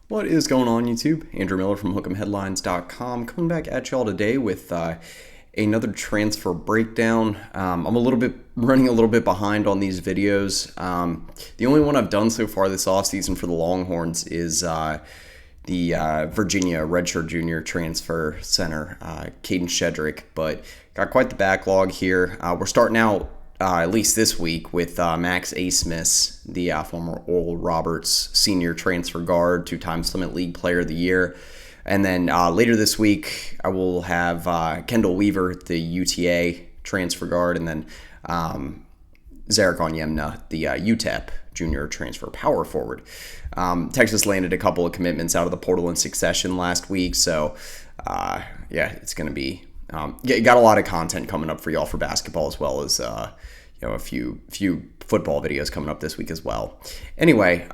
What is going on, YouTube? Andrew Miller from Hook'emHeadlines.com coming back at y'all today with another transfer breakdown. I'm running a little bit behind on these videos. The only one I've done so far this offseason for the Longhorns is the Virginia redshirt junior transfer center, Caden Shedrick, but got quite the backlog here. We're starting out at least this week with Max Abmas, the former Oral Roberts senior transfer guard, two-time Summit League Player of the Year. And then later this week, I will have Kendall Weaver, the UTA transfer guard, and then Zarek Onyemna, the UTEP junior transfer power forward. Texas landed a couple of commitments out of the portal in succession last week, so it's going to be got a lot of content coming up for y'all for basketball, as well as a few football videos coming up this week as well. Anyway,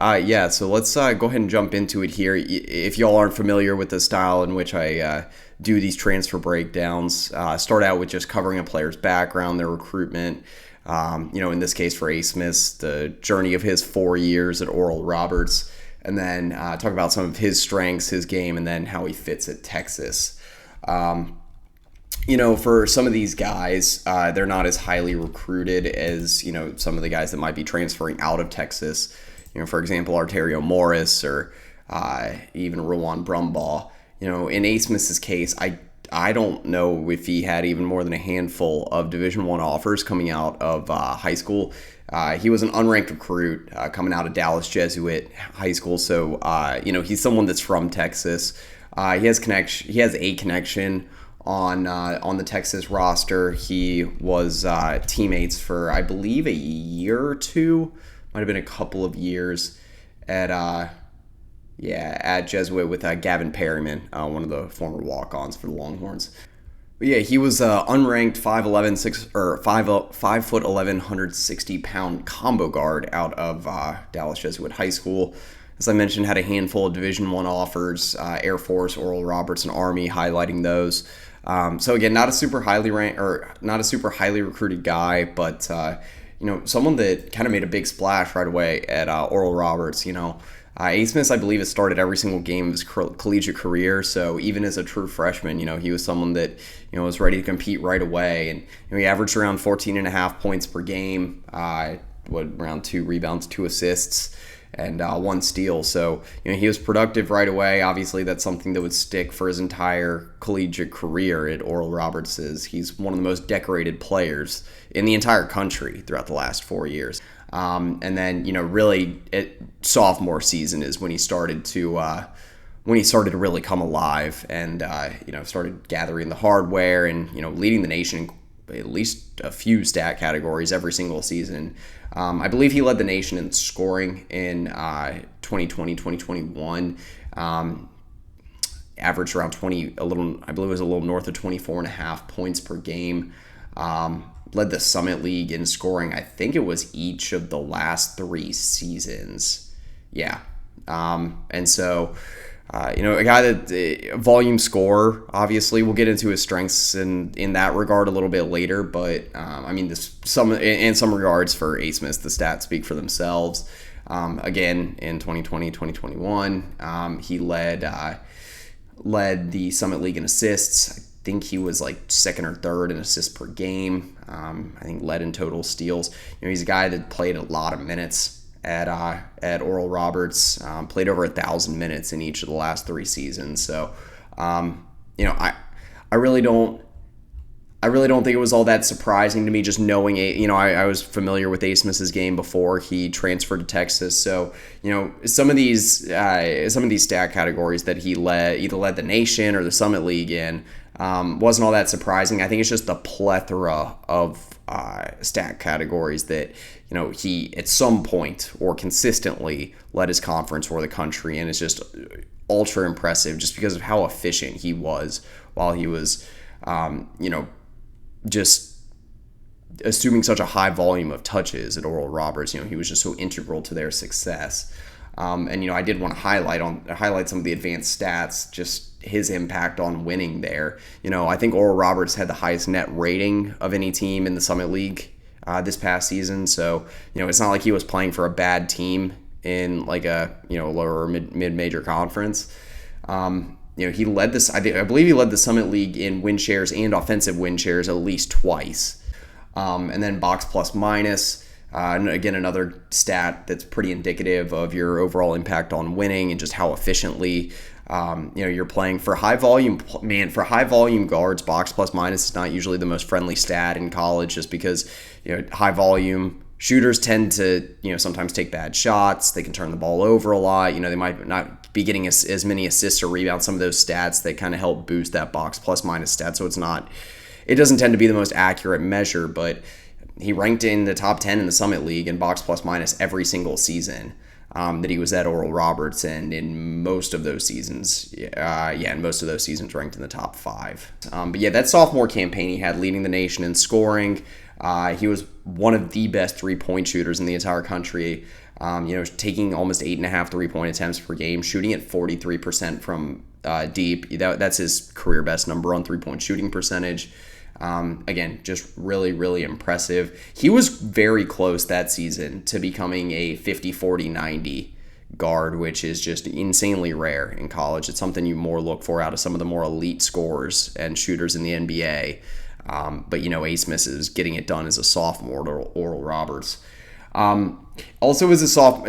so let's go ahead and jump into it here. If y'all aren't familiar with the style in which I do these transfer breakdowns, start out with just covering a player's background, their recruitment. In this case for Abmas, the journey of his 4 years at Oral Roberts, and then talk about some of his strengths, his game, and then how he fits at Texas. For some of these guys, they're not as highly recruited as, some of the guys that might be transferring out of Texas. For example, Arterio Morris or even Rowan Brumbaugh. In Abmas's case, I don't know if he had even more than a handful of Division I offers coming out of high school. He was an unranked recruit coming out of Dallas Jesuit High School, so he's someone that's from Texas. He has a connection on the Texas roster. He was teammates for, I believe, a year or two, might have been a couple of years at Jesuit with Gavin Perryman, one of the former walk-ons for the Longhorns. But yeah, he was unranked 5'11", 160-pound combo guard out of Dallas Jesuit High School. As I mentioned, had a handful of Division I offers, Air Force, Oral Roberts, and Army, highlighting those. So again, not a super highly recruited guy, but someone that kind of made a big splash right away at Oral Roberts. Abmas, I believe, has started every single game of his collegiate career. So even as a true freshman, he was someone that was ready to compete right away, and he averaged around 14.5 points per game, around 2 rebounds, 2 assists, and 1 steal. So, he was productive right away. Obviously, that's something that would stick for his entire collegiate career at Oral Roberts. He's one of the most decorated players in the entire country throughout the last 4 years. And then, really sophomore season is when he started to really come alive and, started gathering the hardware and, leading the nation in at least a few stat categories every single season. I believe he led the nation in scoring in 2020, 2021. Averaged around I believe it was a little north of 24.5 points per game. Led the Summit League in scoring. I think it was each of the last 3 seasons. Yeah. And so, a guy that volume scorer, obviously, we'll get into his strengths in that regard a little bit later. But in some regards for Abmas, the stats speak for themselves. Again, in 2020, 2021, he led the Summit League in assists. I think he was like second or third in assists per game. I think led in total steals. He's a guy that played a lot of minutes at Oral Roberts, played over 1,000 minutes in each of the last 3 seasons. So, I really don't think it was all that surprising to me just knowing I was familiar with Abmas's game before he transferred to Texas. So, some of these stat categories that he either led the nation or the Summit League in, wasn't all that surprising. I think it's just the plethora of stat categories that he at some point or consistently led his conference or the country, and it's just ultra impressive just because of how efficient he was while he was just assuming such a high volume of touches at Oral Roberts. He was just so integral to their success. I did want to highlight some of the advanced stats, just his impact on winning there. I think Oral Roberts had the highest net rating of any team in the Summit League this past season. So, it's not like he was playing for a bad team in like a lower or mid-major conference. He led this. I believe he led the Summit League in win shares and offensive win shares at least twice. And then box plus minus. And again, another stat that's pretty indicative of your overall impact on winning and just how efficiently you're playing. For high volume guards, box plus minus is not usually the most friendly stat in college, just because high volume shooters tend to sometimes take bad shots. They can turn the ball over a lot. They might not be getting as many assists or rebounds. Some of those stats that kind of help boost that box plus minus stat. So it doesn't tend to be the most accurate measure, but he ranked in the top 10 in the Summit League in box plus minus every single season that he was at Oral Roberts, and in most of those seasons, ranked in the top 5. But yeah, that sophomore campaign he had, leading the nation in scoring. He was one of the best three-point shooters in the entire country. Taking almost 8.5 three-point attempts per game, shooting at 43% from deep. That's his career best number on three-point shooting percentage. Again, just really, really impressive. He was very close that season to becoming a 50-40-90 guard, which is just insanely rare in college. It's something you more look for out of some of the more elite scorers and shooters in the NBA. But Abmas is getting it done as a sophomore at Oral Roberts. Also,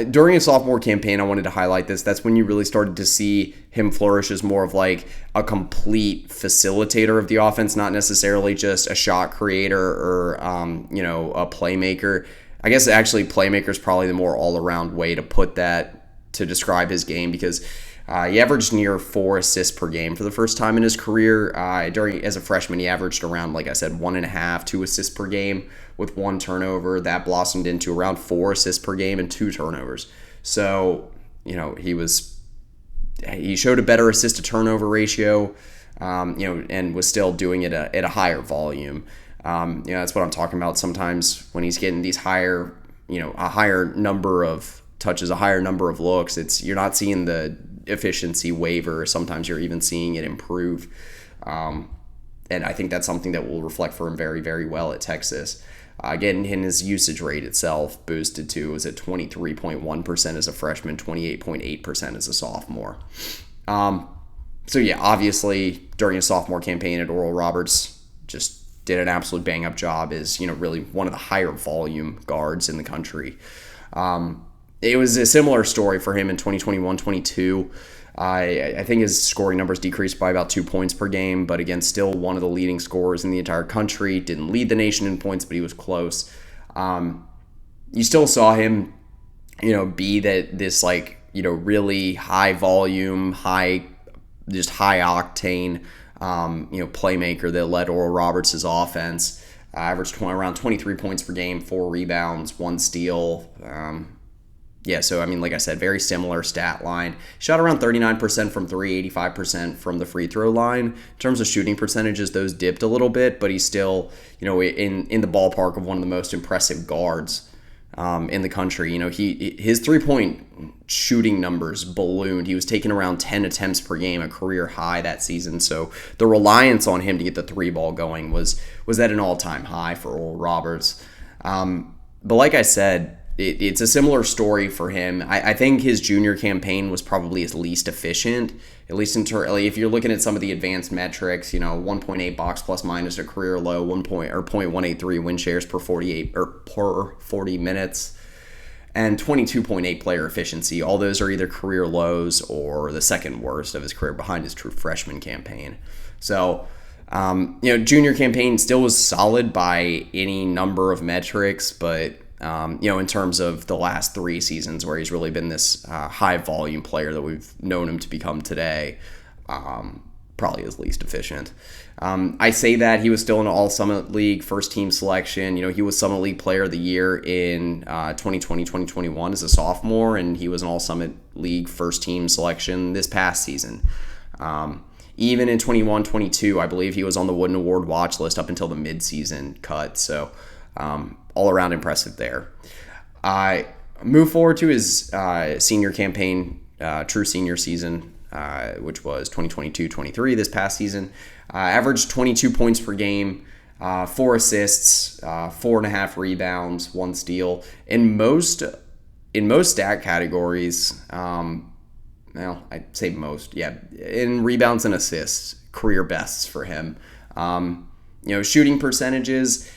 during a sophomore campaign, I wanted to highlight this. That's when you really started to see him flourish as more of like a complete facilitator of the offense, not necessarily just a shot creator or a playmaker. I guess actually playmaker is probably the more all-around way to put that, to describe his game, because he averaged near 4 assists per game for the first time in his career. As a freshman, he averaged around, like I said, 1.5, 2 assists per game with 1 turnover. That blossomed into around 4 assists per game and 2 turnovers. So, he showed a better assist to turnover ratio, and was still doing it at a higher volume. That's what I'm talking about. Sometimes when he's getting these higher, a higher number of touches, a higher number of looks, you're not seeing the efficiency waver. Sometimes you're even seeing it improve. And I think that's something that will reflect for him very, very well at Texas. Again, his usage rate itself boosted to, was at 23.1% as a freshman, 28.8% as a sophomore. So yeah, obviously during his sophomore campaign at Oral Roberts, just did an absolute bang-up job as, really one of the higher volume guards in the country. It was a similar story for him in 2021-22. I think his scoring numbers decreased by about 2 points per game, but again, still one of the leading scorers in the entire country. Didn't lead the nation in points, but he was close. You still saw him, be this really high volume, high octane, playmaker that led Oral Roberts' offense. Averaged around 23 points per game, 4 rebounds, 1 steal. So like I said, very similar stat line. Shot around 39% from 3, 85% from the free throw line. In terms of shooting percentages, those dipped a little bit, but he's still, in the ballpark of one of the most impressive guards in the country. His 3-point shooting numbers ballooned. He was taking around 10 attempts per game, a career high that season. So the reliance on him to get the 3-ball going was at an all-time high for Oral Roberts. But like I said, it's a similar story for him. I think his junior campaign was probably his least efficient, at least if you're looking at some of the advanced metrics. 1.8 box plus minus, a career low, 0.183 win shares per 40 minutes, and 22.8 player efficiency. All those are either career lows or the second worst of his career, behind his true freshman campaign. So, junior campaign still was solid by any number of metrics, but in terms of the last 3 seasons where he's really been this high volume player that we've known him to become today, probably his least efficient. I say that he was still in an All-Summit League first team selection. He was Summit League Player of the Year in 2020-2021 as a sophomore, and he was an All-Summit League first team selection this past season. Even in 21-22, I believe he was on the Wooden Award watch list up until the mid-season cut. So all around impressive there. Move forward to his senior campaign, true senior season, which was 2022-23 this past season. Averaged 22 points per game, 4 assists, 4.5 rebounds, 1 steal. And most in most stat categories, I'd say most, yeah, in rebounds and assists, career bests for him. Shooting percentages,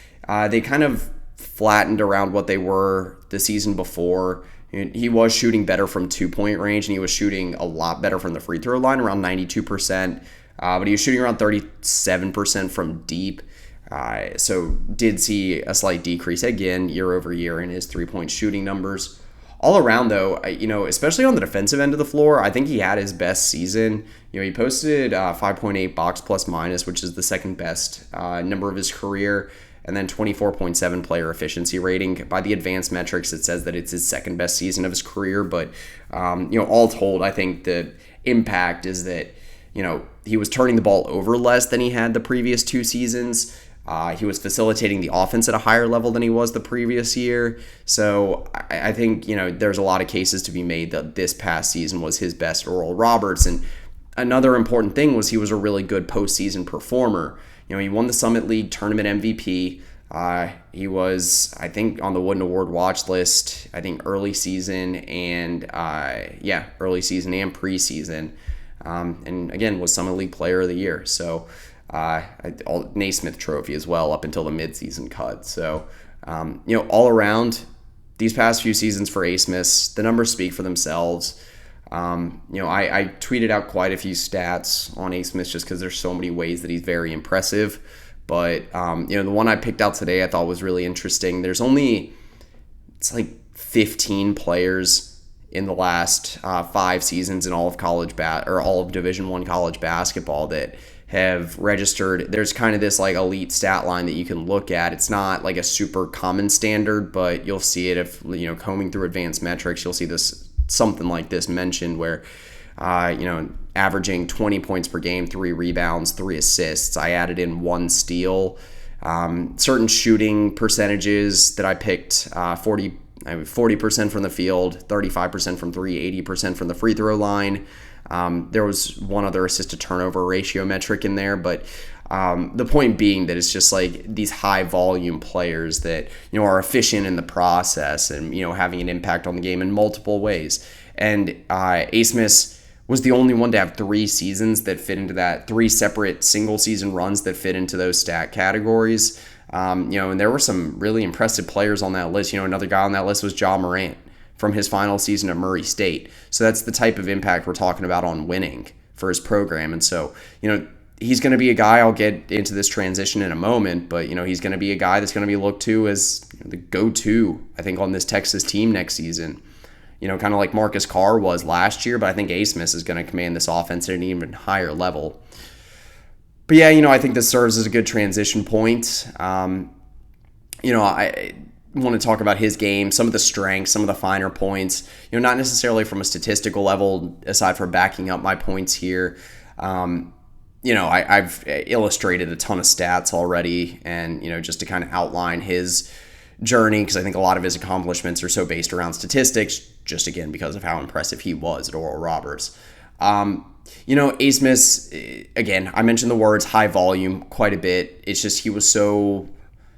they kind of flattened around what they were the season before. He was shooting better from 2-point range, and he was shooting a lot better from the free throw line, around 92%. But he was shooting around 37% from deep. So did see a slight decrease again year over year in his 3-point shooting numbers. All around, though, especially on the defensive end of the floor, I think he had his best season. He posted 5.8 box plus minus, which is the second best number of his career, and then 24.7 player efficiency rating. By the advanced metrics, it says that it's his second best season of his career. But all told, I think the impact is that he was turning the ball over less than he had the previous 2 seasons. He was facilitating the offense at a higher level than he was the previous year. So I think, there's a lot of cases to be made that this past season was his best Oral Roberts. And another important thing was he was a really good postseason performer. He won the Summit League Tournament MVP. He was, I think, on the Wooden Award watch list, I think early season and preseason. And again, was Summit League Player of the Year. So Naismith Trophy as well up until the midseason cut. So, all around these past few seasons for Abmas, the numbers speak for themselves. I tweeted out quite a few stats on Abmas just because there's so many ways that he's very impressive. But, the one I picked out today I thought was really interesting. It's like 15 players in the last 5 seasons in all of all of Division I college basketball that have registered. There's kind of this like elite stat line that you can look at. It's not like a super common standard, but you'll see it if combing through advanced metrics. You'll see this something like this mentioned where averaging 20 points per game, 3 rebounds, 3 assists. I added in 1 steal. Certain shooting percentages that I picked: 40% from the field, 35% from 3, 80% from the free throw line. There was one other assist to turnover ratio metric in there, but the point being that it's just like these high volume players that are efficient in the process and having an impact on the game in multiple ways. And Abmas was the only one to have 3 seasons that fit into that, 3 separate single season runs that fit into those stat categories. And there were some really impressive players on that list. Another guy on that list was Ja Morant from his final season at Murray State. So that's the type of impact we're talking about on winning for his program. And so, he's going to be a guy, I'll get into this transition in a moment, but, he's going to be a guy that's going to be looked to as the go-to, I think, on this Texas team next season. Kind of like Marcus Carr was last year, but I think Abmas is going to command this offense at an even higher level. But yeah, I think this serves as a good transition point. I want to talk about his game, some of the strengths, some of the finer points, not necessarily from a statistical level, aside from backing up my points here. I've illustrated a ton of stats already, and, just to kind of outline his journey, because I think a lot of his accomplishments are so based around statistics, just again, because of how impressive he was at Oral Roberts. Abmas, again, I mentioned the words high volume quite a bit. It's just he was so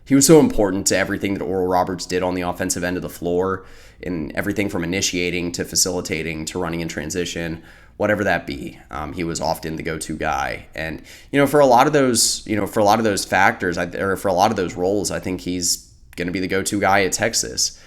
important to everything that Oral Roberts did on the offensive end of the floor, in everything from initiating to facilitating to running in transition, whatever that be. He was often the go-to guy. And, for a lot of those, for a lot of those factors, for a lot of those roles, I think he's going to be the go-to guy at Texas.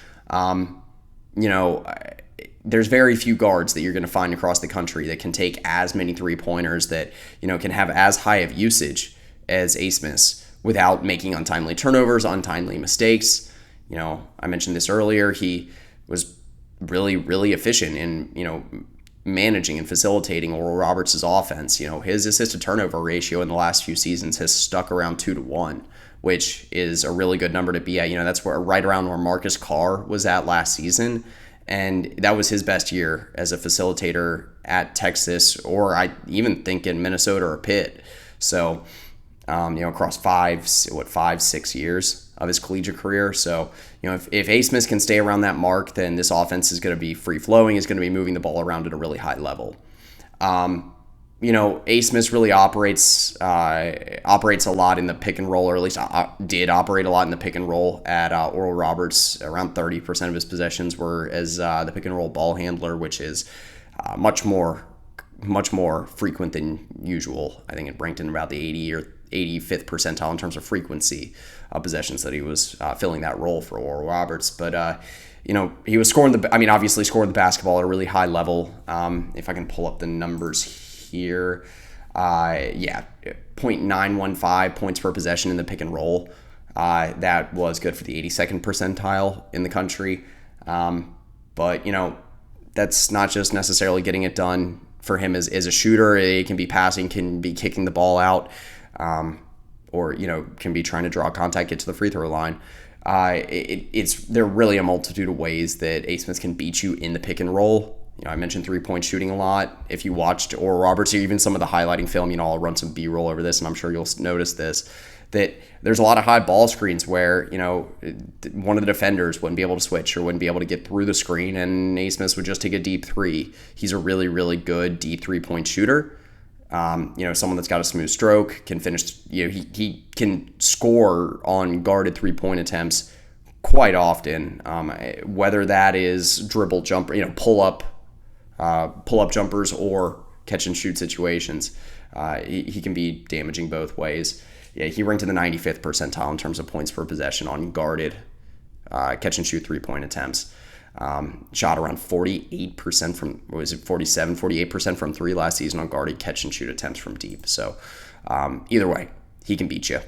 There's very few guards that you're going to find across the country that can take as many 3-pointers, that, can have as high of usage as Abmas without making untimely turnovers, untimely mistakes. I mentioned this earlier. He was really, really efficient in, managing and facilitating Oral Roberts' offense. His assist to turnover ratio in the last few seasons has stuck around 2-to-1, which is a really good number to be at. That's right around where Marcus Carr was at last season. And that was his best year as a facilitator at Texas, or I even think in Minnesota or Pitt. So, across 5-6 years of his collegiate career. So, if Abmas can stay around that mark, then this offense is going to be free-flowing, is going to be moving the ball around at a really high level. Abmas really operates a lot in the pick and roll, or at least did operate a lot in the pick and roll at Oral Roberts. Around 30% of his possessions were as the pick and roll ball handler, which is much more frequent than usual. I think it ranked in about the 80 or 85th percentile in terms of frequency of possessions that he was filling that role for Oral Roberts. But he was obviously scoring the basketball at a really high level. If I can pull up the numbers here, 0.915 points per possession in the pick and roll. That was good for the 82nd percentile in the country. But that's not just necessarily getting it done for him as a shooter. He can be passing, can be kicking the ball out, or can be trying to draw contact, get to the free throw line. There are really a multitude of ways that Abmas can beat you in the pick and roll. I mentioned 3-point shooting a lot. If you watched Oral Roberts or even some of the highlighting film, I'll run some B-roll over this, and I'm sure you'll notice this, that there's a lot of high ball screens where, one of the defenders wouldn't be able to switch or wouldn't be able to get through the screen, and Abmas would just take a deep three. He's a really, really good deep 3-point shooter. Someone that's got a smooth stroke, can finish, he can score on guarded 3-point attempts quite often, whether that is dribble jumper, pull-up jumpers or catch and shoot situations. He can be damaging both ways. Yeah, he ranked in the 95th percentile in terms of points per possession on guarded catch and shoot 3-point attempts. Shot around 48% from, 48% from three last season on guarded catch and shoot attempts from deep. So either way, he can beat you.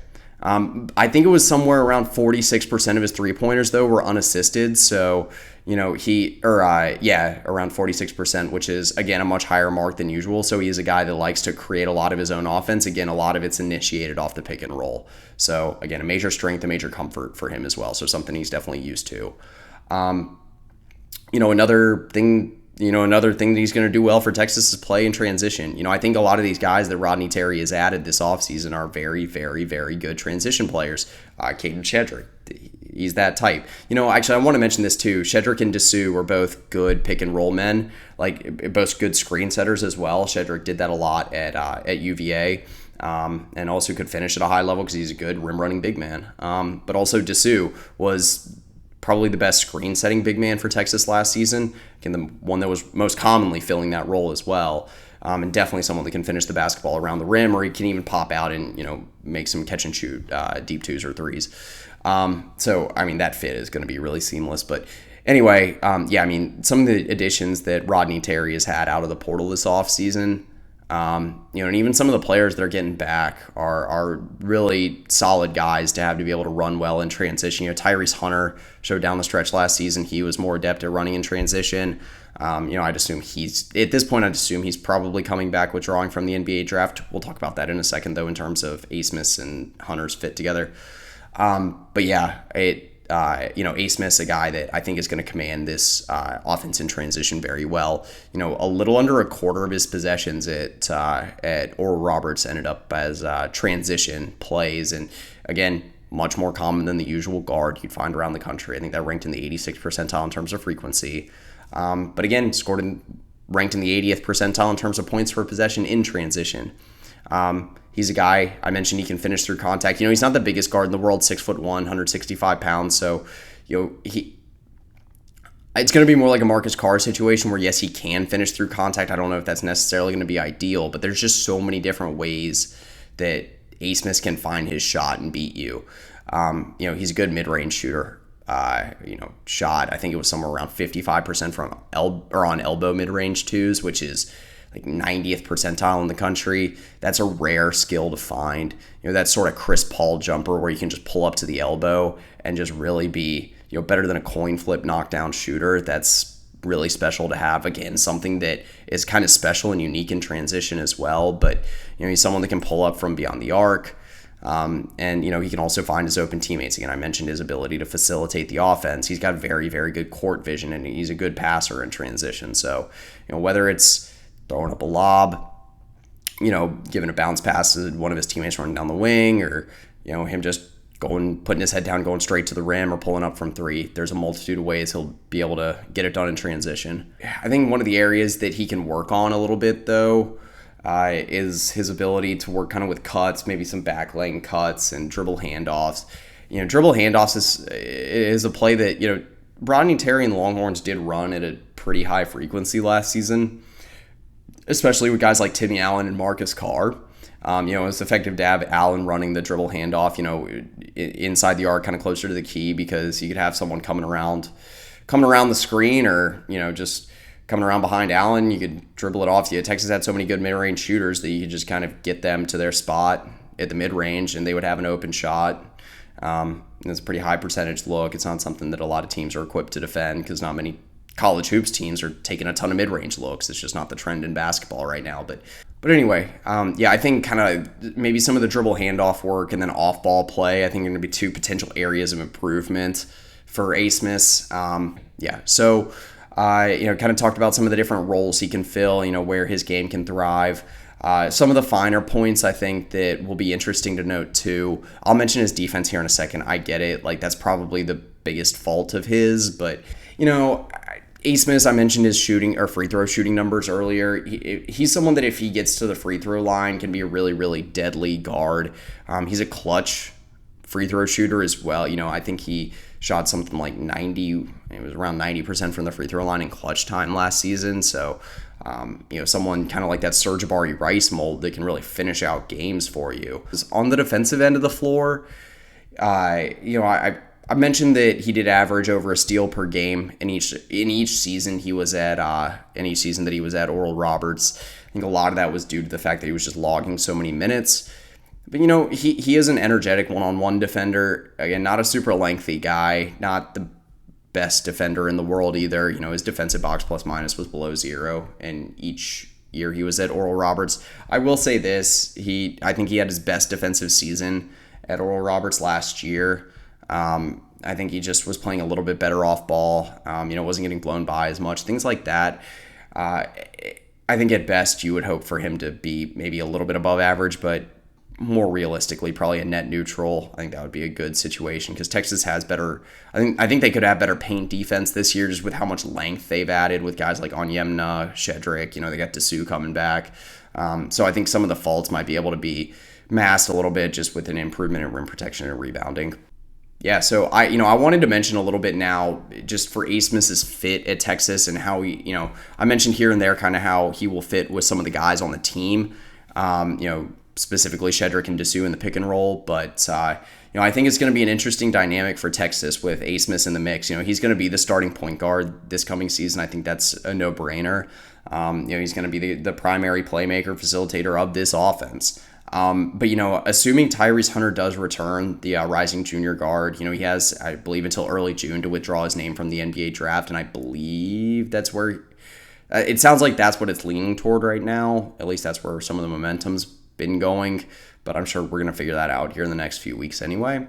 I think it was somewhere around 46% of his 3-pointers though were unassisted. So, around 46%, which is again a much higher mark than usual. So he is a guy that likes to create a lot of his own offense. Again, a lot of it's initiated off the pick and roll. So again, a major strength, a major comfort for him as well. So something he's definitely used to. Another thing that he's going to do well for Texas is play in transition. I think a lot of these guys that Rodney Terry has added this offseason are very, very, very good transition players. Caden Shedrick, he's that type. Actually, I want to mention this too. Shedrick and Dessou are both good pick and roll men, like both good screen setters as well. Shedrick did that a lot at UVA. And also could finish at a high level because he's a good rim running big man. But also Dessou was probably the best screen setting big man for Texas last season. Again, the one that was most commonly filling that role as well. And definitely someone that can finish the basketball around the rim, or he can even pop out and, make some catch and shoot deep twos or threes. That fit is going to be really seamless. But anyway, some of the additions that Rodney Terry has had out of the portal this offseason, and even some of the players that are getting back are really solid guys to have to be able to run well in transition. Tyrese Hunter showed down the stretch last season he was more adept at running in transition. I'd assume he's probably coming back withdrawing from the NBA draft. We'll talk about that in a second, though, in terms of Abmas and Hunter's fit together. Abmas, a guy that I think is going to command this offense in transition very well. A little under a quarter of his possessions at Oral Roberts ended up as transition plays, and again, much more common than the usual guard you'd find around the country. I think that ranked in the 86th percentile in terms of frequency. But again, ranked in the 80th percentile in terms of points per possession in transition. He's a guy, I mentioned he can finish through contact. He's not the biggest guard in the world, 6'1", 165 pounds. So, it's going to be more like a Marcus Carr situation where, yes, he can finish through contact. I don't know if that's necessarily going to be ideal, but there's just so many different ways that Abmas can find his shot and beat you. He's a good mid-range shooter. Shot, I think it was somewhere around 55% from on elbow mid-range twos, which is like 90th percentile in the country. That's a rare skill to find. That sort of Chris Paul jumper where you can just pull up to the elbow and just really be, better than a coin flip knockdown shooter. That's really special to have. Again, something that is kind of special and unique in transition as well. But, he's someone that can pull up from beyond the arc. And he can also find his open teammates. Again, I mentioned his ability to facilitate the offense. He's got very, very good court vision, and he's a good passer in transition. So, whether it's throwing up a lob, giving a bounce pass to one of his teammates running down the wing, or, him just putting his head down, going straight to the rim, or pulling up from three. There's a multitude of ways he'll be able to get it done in transition. I think one of the areas that he can work on a little bit, though, is his ability to work kind of with cuts, maybe some back lane cuts and dribble handoffs. Dribble handoffs is a play that, Rodney Terry and the Longhorns did run at a pretty high frequency last season, especially with guys like Timmy Allen and Marcus Carr. It's effective to have Allen running the dribble handoff, inside the arc, kind of closer to the key, because you could have someone coming around the screen, or, just coming around behind Allen. You could dribble it off. Texas had so many good mid-range shooters that you could just kind of get them to their spot at the mid-range, and they would have an open shot. It's a pretty high percentage look. It's not something that a lot of teams are equipped to defend, because not many college hoops teams are taking a ton of mid-range looks. It's just not the trend in basketball right now. But anyway, I think kind of maybe some of the dribble handoff work and then off-ball play, I think are going to be two potential areas of improvement for Abmas. So kind of talked about some of the different roles he can fill, where his game can thrive. Some of the finer points I think that will be interesting to note too. I'll mention his defense here in a second. I get it. Like, that's probably the biggest fault of his, but Abmas, I mentioned his shooting or free throw shooting numbers earlier. He's someone that if he gets to the free throw line can be a really, really deadly guard. He's a clutch free throw shooter as well. I think he shot something like 90, it was around 90% from the free throw line in clutch time last season. So, someone kind of like that Serge Abari Rice mold that can really finish out games for you. On the defensive end of the floor, I mentioned that he did average over a steal per game in each season he was at that he was at Oral Roberts. I think a lot of that was due to the fact that he was just logging so many minutes. But he is an energetic one-on-one defender. Again, not a super lengthy guy, not the best defender in the world either. His defensive box plus minus was below 0 in each year he was at Oral Roberts. I will say this, I think he had his best defensive season at Oral Roberts last year. I think he just was playing a little bit better off ball, wasn't getting blown by as much, things like that. I think at best you would hope for him to be maybe a little bit above average, but more realistically, probably a net neutral. I think that would be a good situation, because Texas has better. I think they could have better paint defense this year, just with how much length they've added with guys like Onyemna, Shedrick. They got Dessou coming back. So I think some of the faults might be able to be masked a little bit just with an improvement in rim protection and rebounding. Yeah, so I wanted to mention a little bit now just for Abmas's fit at Texas and how he, I mentioned here and there kind of how he will fit with some of the guys on the team. Specifically Shedrick and Dessou in the pick and roll. But, I think it's going to be an interesting dynamic for Texas with Abmas in the mix. He's going to be the starting point guard this coming season. I think that's a no-brainer. He's going to be the primary playmaker, facilitator of this offense. But assuming Tyrese Hunter does return, the rising junior guard, he has, I believe, until early June to withdraw his name from the NBA draft. And I believe that's where it sounds like that's what it's leaning toward right now. At least that's where some of the momentum's been going, but I'm sure we're going to figure that out here in the next few weeks anyway.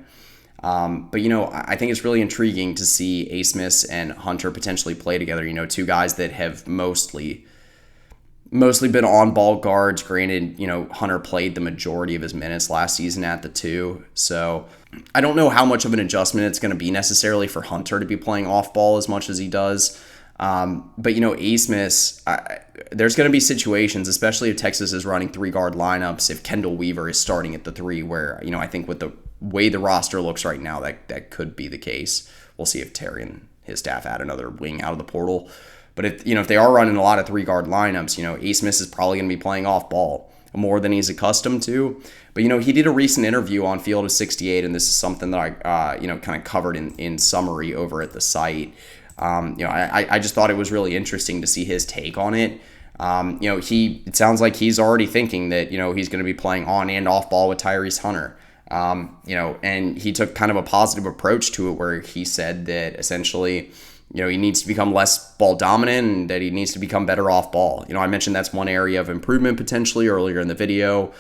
But I think it's really intriguing to see Abmas and Hunter potentially play together. Two guys that have mostly been on-ball guards. Granted, Hunter played the majority of his minutes last season at the 2, so I don't know how much of an adjustment it's going to be necessarily for Hunter to be playing off-ball as much as he does. But Abmas, there's going to be situations, especially if Texas is running 3-guard lineups, if Kendall Weaver is starting at the 3, where, I think with the way the roster looks right now, that could be the case. We'll see if Terry and his staff add another wing out of the portal. But if they are running a lot of 3-guard lineups, Abmas is probably going to be playing off ball more than he's accustomed to. But, he did a recent interview on Field of 68, and this is something that I, kind of covered in summary over at the site. I just thought it was really interesting to see his take on it. It sounds like he's already thinking that, he's going to be playing on and off ball with Tyrese Hunter. And he took kind of a positive approach to it, where he said that essentially, he needs to become less ball dominant and that he needs to become better off ball. I mentioned that's one area of improvement potentially earlier in the video.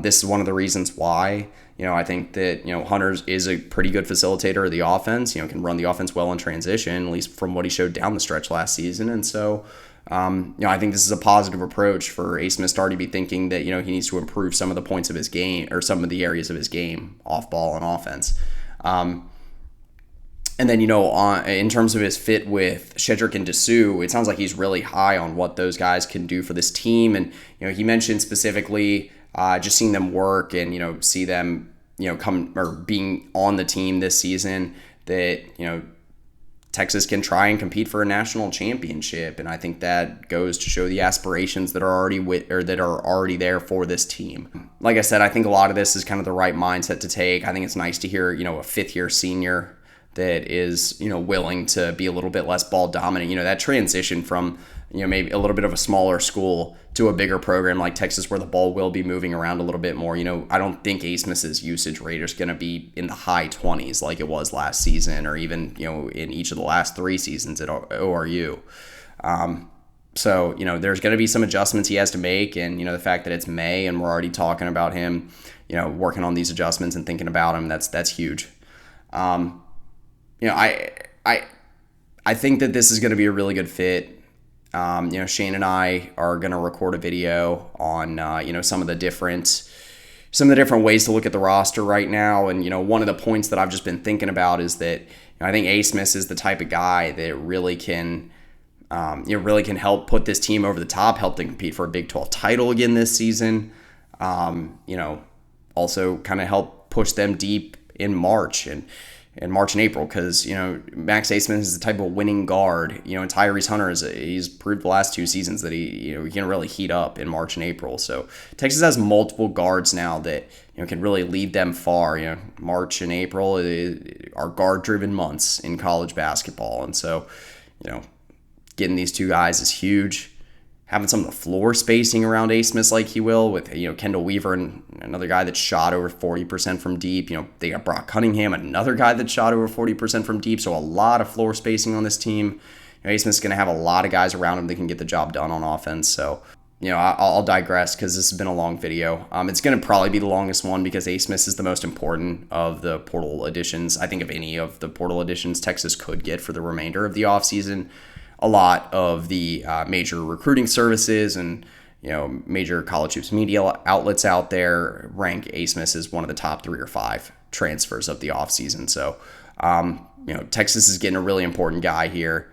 This is one of the reasons why. I think that, Hunter is a pretty good facilitator of the offense, can run the offense well in transition, at least from what he showed down the stretch last season. And so, I think this is a positive approach for Abmas to already be thinking that, he needs to improve some of the points of his game, or some of the areas of his game, off ball and offense. And then, in terms of his fit with Shedrick and Dessou, it sounds like he's really high on what those guys can do for this team. And, he mentioned specifically just seeing them work and, see them, come or being on the team this season that, Texas can try and compete for a national championship. And I think that goes to show the aspirations that are already there for this team. Like I said, I think a lot of this is kind of the right mindset to take. I think it's nice to hear, a fifth-year senior that is, willing to be a little bit less ball dominant. That transition from, maybe a little bit of a smaller school to a bigger program like Texas where the ball will be moving around a little bit more. I don't think Abmas's usage rate is going to be in the high 20s like it was last season or even, in each of the last 3 seasons at ORU. So, there's going to be some adjustments he has to make. And, the fact that it's May and we're already talking about him, working on these adjustments and thinking about him, that's huge. I think that this is going to be a really good fit. Shane and I are going to record a video on, some of the different ways to look at the roster right now. And, one of the points that I've just been thinking about is that I think Abmas is the type of guy that really can help put this team over the top, help them compete for a Big 12 title again this season. Also kind of help push them deep in March and April, because Max Abmas is the type of winning guard. And Tyrese Hunter he's proved the last 2 seasons that he can really heat up in March and April. So Texas has multiple guards now that can really lead them far. March and April are guard-driven months in college basketball, and so getting these 2 guys is huge. Having some of the floor spacing around Abmas like he will with, Kendall Weaver and another guy that shot over 40% from deep. They got Brock Cunningham, another guy that shot over 40% from deep. So a lot of floor spacing on this team. Abmas is going to have a lot of guys around him that can get the job done on offense. So, I'll digress because this has been a long video. It's going to probably be the longest one because Abmas is the most important of the portal additions. I think of any of the portal additions Texas could get for the remainder of the offseason. A lot of the major recruiting services and major college hoops media outlets out there rank Abmas as one of the top 3 or 5 transfers of the offseason. So, Texas is getting a really important guy here.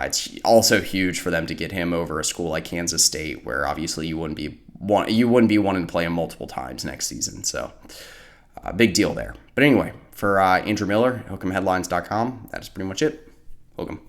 It's also huge for them to get him over a school like Kansas State, where obviously you wouldn't be wanting to play him multiple times next season. So, big deal there. But anyway, for Andrew Miller, Hook'emHeadlines.com, that is pretty much it. Hook 'em.